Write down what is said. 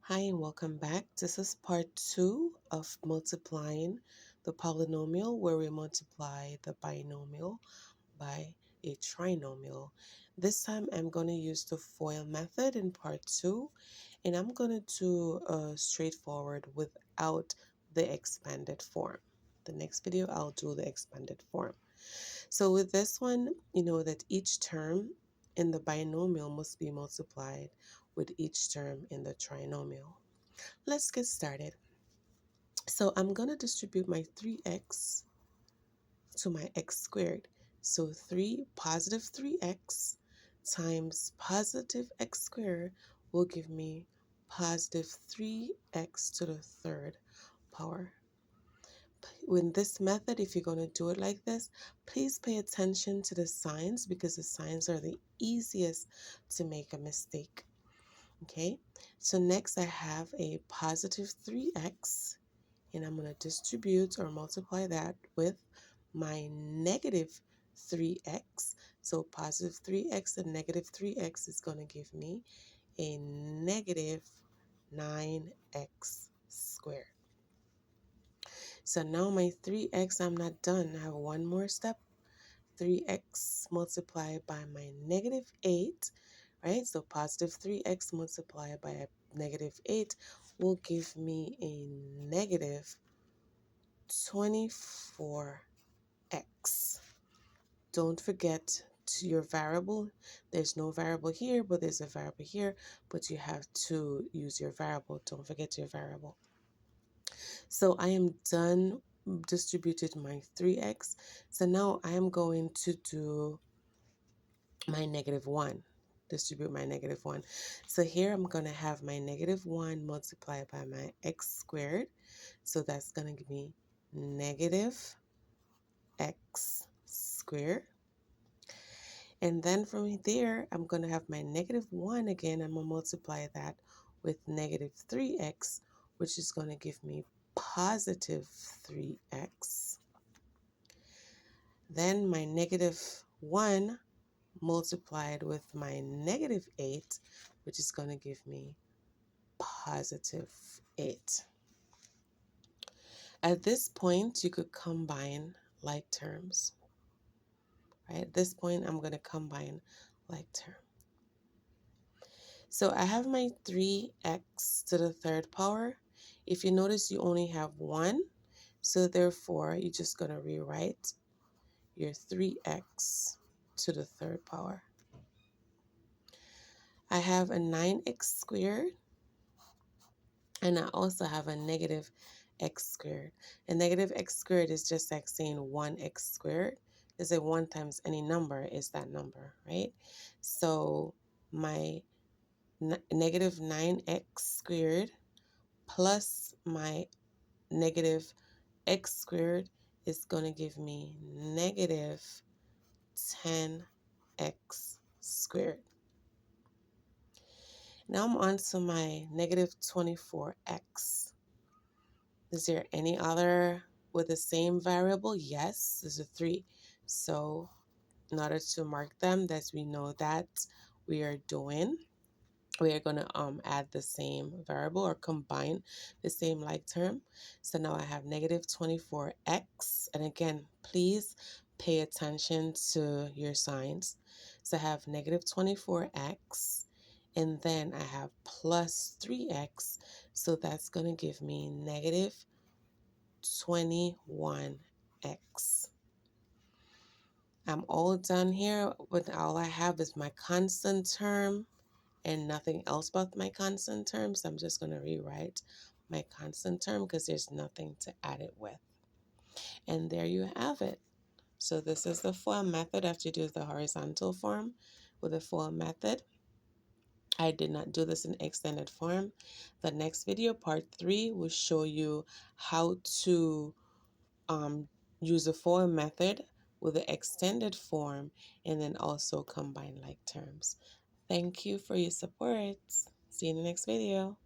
Hi and welcome back. This is part 2 of multiplying the polynomial where we multiply the binomial by a trinomial. This time I'm going to use the FOIL method in part 2 and I'm going to do straightforward without the expanded form. The next video I'll do the expanded form. So with this one, you know that each term in the binomial must be multiplied with each term in the trinomial. Let's get started. So I'm going to distribute my 3x to my x squared. So 3 times positive x squared will give me positive 3x to the third power. In this method, if you're going to do it like this, please pay attention to the signs because the signs are the easiest to make a mistake. Okay, so next I have a positive 3x, and I'm going to distribute or multiply that with my negative 3x. So positive 3x and negative 3x is going to give me a negative 9x squared. So now my 3x, I'm not done. I have one more step. 3x multiplied by my negative 8, right? So positive 3x multiplied by a negative 8 will give me a negative 24x. Don't forget your variable. There's no variable here, but there's a variable here, but you have to use your variable. Don't forget your variable. So I am done distributed my 3x. So now I am going to do my negative 1. Distribute my negative 1. So here I'm going to have my negative 1 multiplied by my x squared. So that's going to give me negative x squared. And then from there, I'm going to have my negative 1 again. I'm going to multiply that with negative 3x, which is going to give me positive 3x. Then my negative 1 multiplied with my negative 8, which is going to give me positive 8. At this point, you could combine like terms. Right? At this point, I'm going to combine like terms. So I have my 3x to the third power. If you notice, you only have 1. So therefore, you're just going to rewrite your 3x to the third power. I have a 9x squared. And I also have a negative x squared. A negative x squared is just like saying 1x squared. Is it 1 times any number is that number, right? So my negative 9x squared plus my negative x squared is going to give me negative 10x squared. Now I'm on to my negative 24x. Is there any other with the same variable? Yes, there's a 3. So in order to mark them, that we know that we are doing, we are going to add the same variable or combine the same like term. So now I have negative 24x. And again, please pay attention to your signs. So I have negative 24x. And then I have plus 3x. So that's going to give me negative 21x. I'm all done here, but all I have is my constant term and nothing else but my constant term. So I'm just going to rewrite my constant term because there's nothing to add it with. And there you have it. So this is the FOIL method after you do the horizontal form with the FOIL method. I did not do this in extended form. The next video, part 3, will show you how to use the FOIL method with the extended form and then also combine like terms. Thank you for your support. See you in the next video.